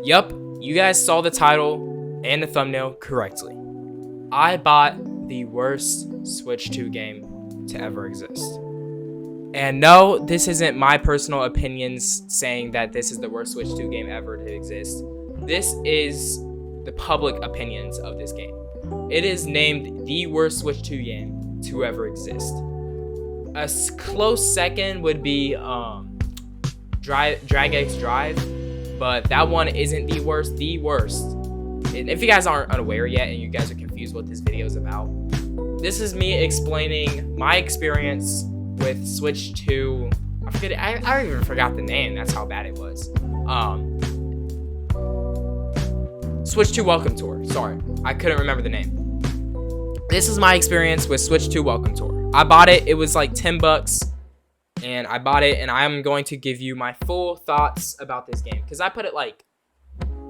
Yup, you guys saw the title and the thumbnail correctly. I bought the worst Switch 2 game to ever exist. And no, this isn't my personal opinions saying that this is the worst Switch 2 game ever to exist. This is the public opinions of this game. It is named the worst Switch 2 game to ever exist. A close second would be Drag X Drive, but that one isn't the worst. The worst, and if you guys aren't unaware yet and you guys are confused what this video is about, this is me explaining my experience with Switch 2. I even forgot the name. That's how bad it was. Switch 2 Welcome Tour. Sorry, I couldn't remember the name. This is my experience with Switch 2 Welcome Tour. I bought it. It was like $10, and I bought it, and I'm going to give you my full thoughts about this game because I put it like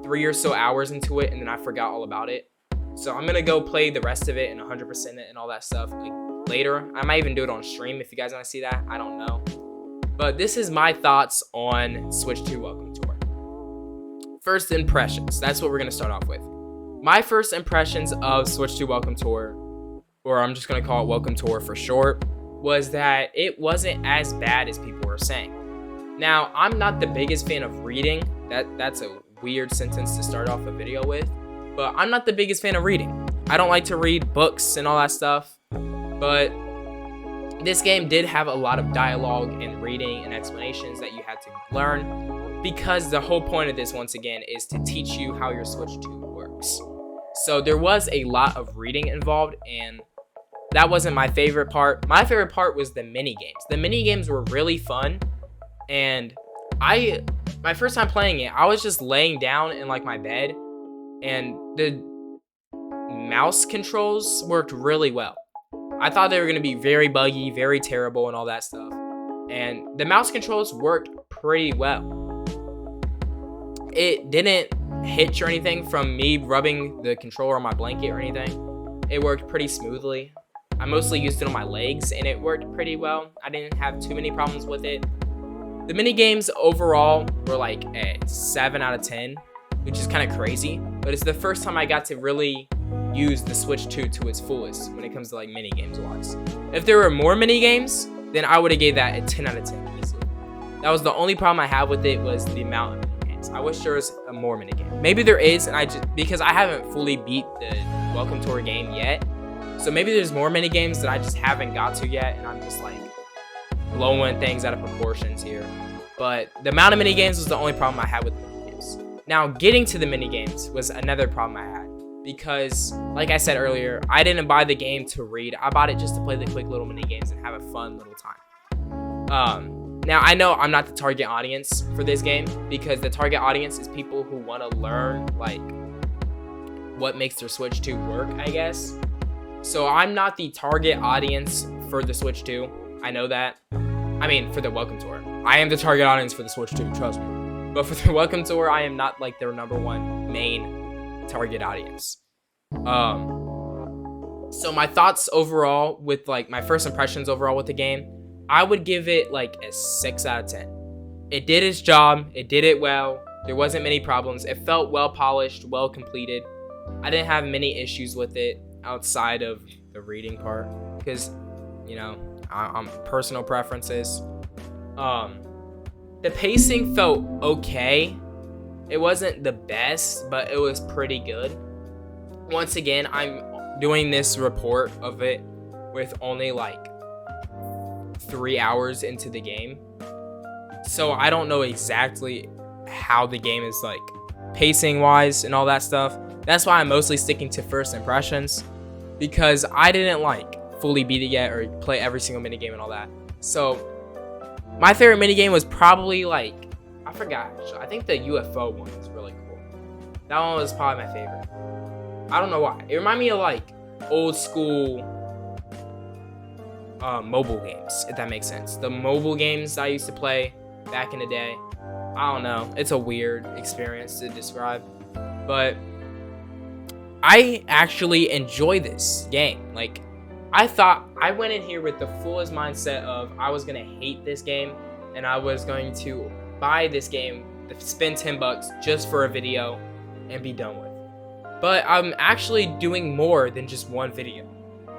3 or so hours into it, and then I forgot all about it. So I'm gonna go play the rest of it and 100% it and all that stuff like later. I might even do it on stream if you guys want to see that. I don't know. But this is my thoughts on Switch 2 Welcome Tour. First impressions. That's what we're going to start off with. My first impressions of Switch 2 Welcome Tour, or I'm just going to call it Welcome Tour for short, was that it wasn't as bad as people were saying. Now, I'm not the biggest fan of reading. That's a weird sentence to start off a video with. But I'm not the biggest fan of reading. I don't like to read books and all that stuff. But this game did have a lot of dialogue and reading and explanations that you had to learn, because the whole point of this, once again, is to teach you how your Switch 2 works. So there was a lot of reading involved, and that wasn't my favorite part. My favorite part was the mini games. The mini games were really fun, and my first time playing it, I was just laying down in like my bed, and the mouse controls worked really well. I thought they were going to be very buggy, very terrible, and all that stuff. And the mouse controls worked pretty well. It didn't hitch or anything from me rubbing the controller on my blanket or anything. It worked pretty smoothly. I mostly used it on my legs, and it worked pretty well. I didn't have too many problems with it. The mini games overall were like a 7 out of 10, which is kind of crazy. But it's the first time I got to really use the Switch 2 to its fullest when it comes to like mini games wise. If there were more mini games, then I would have gave that a 10 out of 10 easily. That was the only problem I had with it, was the amount of mini games. I wish there was a more mini game. Maybe there is, and because I haven't fully beat the Welcome Tour game yet, so maybe there's more mini games that I just haven't got to yet, and I'm just like blowing things out of proportions here. But the amount of mini games was the only problem I had with the mini games. Now, getting to the mini games was another problem I had, because like I said earlier, I didn't buy the game to read. I bought it just to play the quick little mini games and have a fun little time. Now I know I'm not the target audience for this game, because the target audience is people who want to learn like what makes their Switch 2 work, I guess. So I'm not the target audience for the Switch 2. I know that. I mean, for the Welcome Tour. I am the target audience for the Switch 2, trust me. But for the Welcome Tour, I am not like their number one main target audience. So my thoughts overall with like my first impressions overall with the game, I would give it like a 6 out of 10. It did its job. It did it well. There wasn't many problems. It felt well polished, well completed. I didn't have many issues with it outside of the reading part, because, you know, I'm personal preferences. The pacing felt okay. It wasn't the best, but it was pretty good. Once again, I'm doing this report of it with only like 3 hours into the game, so I don't know exactly how the game is like pacing wise and all that stuff. That's why I'm mostly sticking to first impressions, because I didn't like fully beat it yet or play every single mini game and all that. So my favorite mini game was probably like, I forgot actually. I think the UFO one was really cool. That one was probably my favorite. I don't know why. It reminded me of like old school mobile games, if that makes sense. The mobile games I used to play back in the day. I don't know. It's a weird experience to describe, but I actually enjoy this game. Like, I thought I went in here with the fullest mindset of I was gonna hate this game, and I was going to buy this game spend 10 bucks just for a video and be done with. But I'm actually doing more than just one video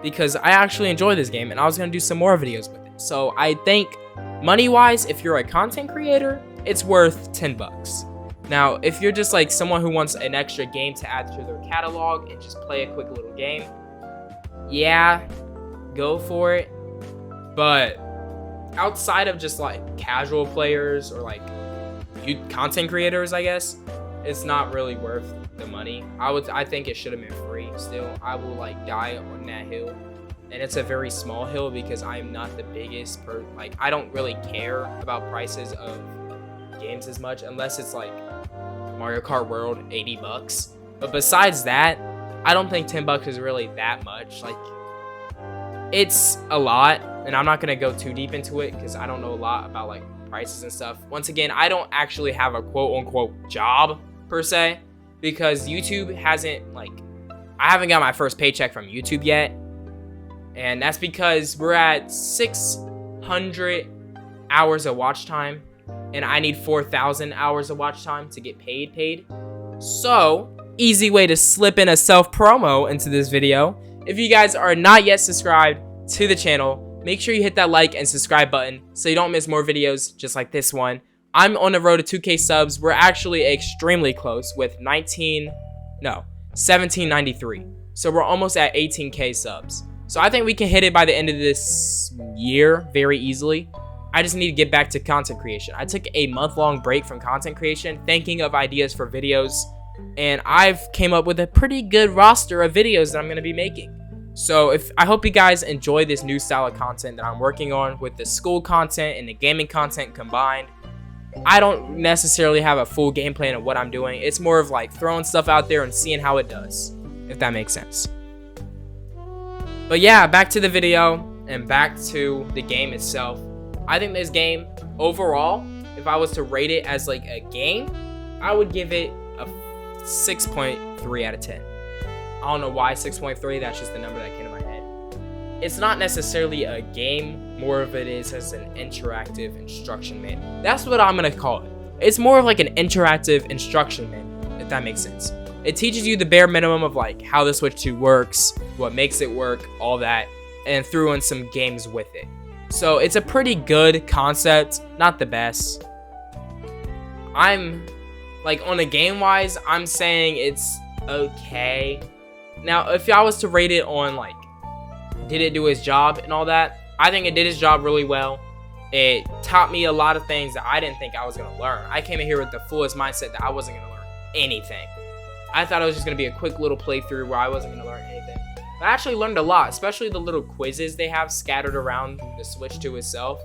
because I actually enjoy this game and I was going to do some more videos with it. So I think money-wise, if you're a content creator, it's worth 10 bucks. Now, if you're just like someone who wants an extra game to add to their catalog and just play a quick little game, yeah, go for it. But outside of just like casual players or like content creators, I guess, it's not really worth the money. I think it should have been free still. I will like die on that hill. And it's a very small hill because I'm not the biggest like I don't really care about prices of games as much unless it's like Mario Kart World 80 bucks. But besides that, I don't think 10 bucks is really that much. Like, it's a lot, and I'm not gonna go too deep into it because I don't know a lot about like prices and stuff. Once again, I don't actually have a quote-unquote job per se because YouTube hasn't like I haven't got my first paycheck from YouTube yet, and that's because we're at 600 hours of watch time and I need 4,000 hours of watch time to get paid. So, easy way to slip in a self promo into this video. If you guys are not yet subscribed to the channel, make sure you hit that like and subscribe button so you don't miss more videos just like this one. I'm on the road to 2K subs. We're actually extremely close with 1793. So we're almost at 18K subs. So I think we can hit it by the end of this year very easily. I just need to get back to content creation. I took a month-long break from content creation, thinking of ideas for videos, and I've came up with a pretty good roster of videos that I'm going to be making. So I hope you guys enjoy this new style of content that I'm working on with the school content and the gaming content combined. I don't necessarily have a full game plan of what I'm doing. It's more of like throwing stuff out there and seeing how it does, if that makes sense. But yeah, back to the video and back to the game itself. I think this game overall, if I was to rate it as like a game, I would give it a 6.3 out of 10. I don't know why 6.3, that's just the number that came to my head. It's not necessarily a game, more of it is as an interactive instruction manual. That's what I'm gonna call it. It's more of like an interactive instruction manual, if that makes sense. It teaches you the bare minimum of like how the Switch 2 works, what makes it work, all that, and threw in some games with it. So it's a pretty good concept, not the best. I'm like on a game wise, I'm saying it's okay. Now, if I was to rate it on like, did it do its job and all that? I think it did its job really well. It taught me a lot of things that I didn't think I was gonna learn. I came in here with the fullest mindset that I wasn't gonna learn anything. I thought it was just gonna be a quick little playthrough where I wasn't gonna learn anything. I actually learned a lot, especially the little quizzes they have scattered around the Switch 2 itself.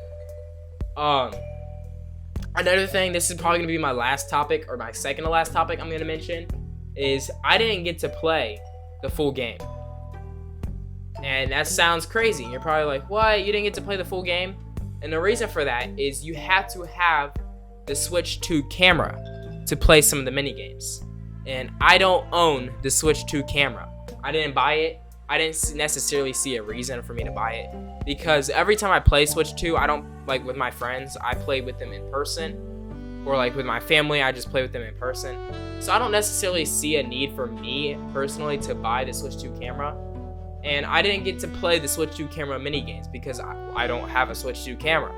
Another thing, this is probably going to be my last topic, or my second to last topic I'm going to mention, is I didn't get to play the full game. And that sounds crazy. You're probably like, what? You didn't get to play the full game? And the reason for that is you have to have the Switch 2 camera to play some of the mini games. And I don't own the Switch 2 camera. I didn't buy it. I didn't necessarily see a reason for me to buy it because every time I play Switch 2, I don't like with my friends, I play with them in person, or like with my family, I just play with them in person. So I don't necessarily see a need for me personally to buy the Switch 2 camera. And I didn't get to play the Switch 2 camera mini games because I don't have a Switch 2 camera.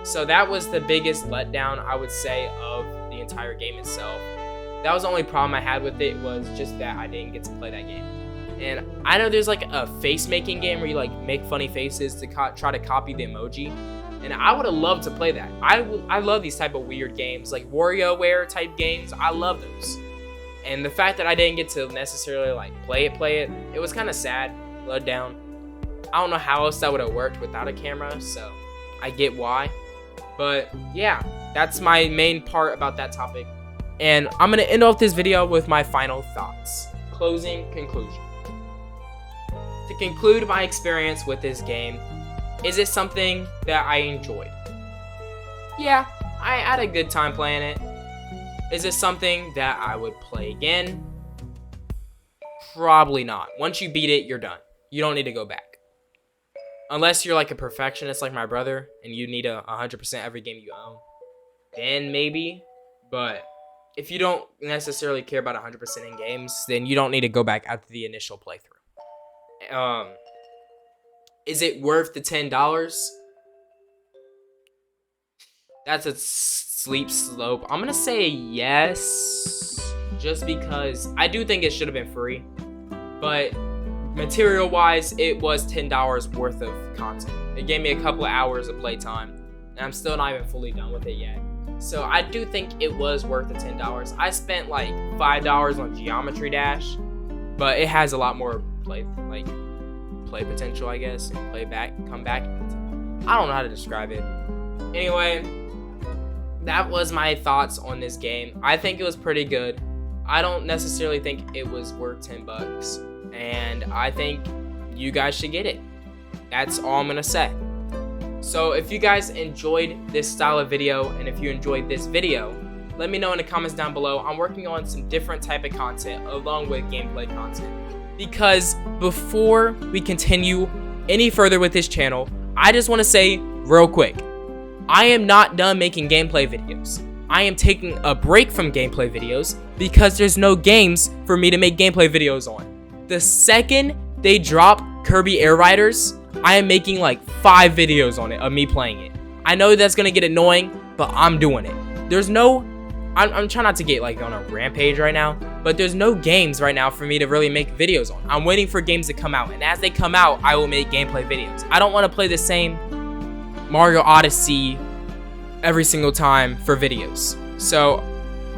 So that was the biggest letdown, I would say, of the entire game itself. That was the only problem I had with it, was just that I didn't get to play that game. And I know there's like a face making game where you like make funny faces to try to copy the emoji, and I would have loved to play that. I love these type of weird games, like WarioWare type games. I love those. And the fact that I didn't get to necessarily like play it was kind of sad, let down. I don't know how else that would have worked without a camera, so I get why. But yeah, that's my main part about that topic. And I'm gonna end off this video with my final thoughts. Closing conclusion. To conclude my experience with this game, is it something that I enjoyed? Yeah, I had a good time playing it. Is it something that I would play again? Probably not. Once you beat it, you're done. You don't need to go back. Unless you're like a perfectionist like my brother and you need 100% every game you own. Then maybe. But if you don't necessarily care about 100% in games, then you don't need to go back after the initial playthrough. Is it worth the $10? That's a steep slope. I'm gonna say yes, just because I do think it should have been free, but material wise, it was $10 worth of content. It gave me a couple of hours of playtime, and I'm still not even fully done with it yet. So I do think it was worth the $10. I spent like $5 on Geometry Dash, but it has a lot more play potential, I guess, and come back. I don't know how to describe it. Anyway, that was my thoughts on this game. I think it was pretty good. I don't necessarily think it was worth $10, and I think you guys should get it. That's all I'm gonna say. So if you guys enjoyed this style of video, and if you enjoyed this video, let me know in the comments down below. I'm working on some different type of content along with gameplay content, because before we continue any further with this channel, I just want to say real quick, I am not done making gameplay videos. I am taking a break from gameplay videos because there's no games for me to make gameplay videos on. The second they drop Kirby Air Riders, I am making like 5 videos on it of me playing it. I know that's gonna get annoying, but I'm doing it. There's no, I'm trying not to get like on a rampage right now, but there's no games right now for me to really make videos on. I'm waiting for games to come out, and as they come out, I will make gameplay videos. I don't want to play the same Mario Odyssey every single time for videos. So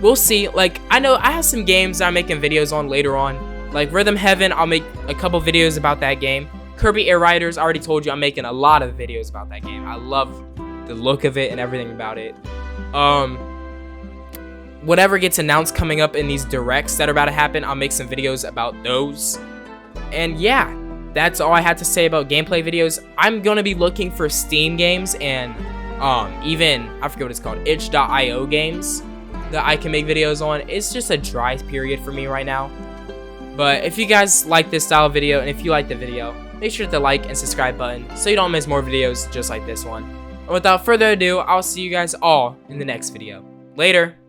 we'll see. Like, I know I have some games that I'm making videos on later on, like Rhythm Heaven. I'll make a couple videos about that game. Kirby Air Riders, I already told you I'm making a lot of videos about that game. I love the look of it and everything about it. Whatever gets announced coming up in these directs that are about to happen, I'll make some videos about those. And yeah, that's all I had to say about gameplay videos. I'm gonna be looking for Steam games and even, I forget what it's called, itch.io games that I can make videos on. It's just a dry period for me right now. But if you guys like this style of video, and if you like the video, make sure to hit the like and subscribe button so you don't miss more videos just like this one. And without further ado, I'll see you guys all in the next video. Later.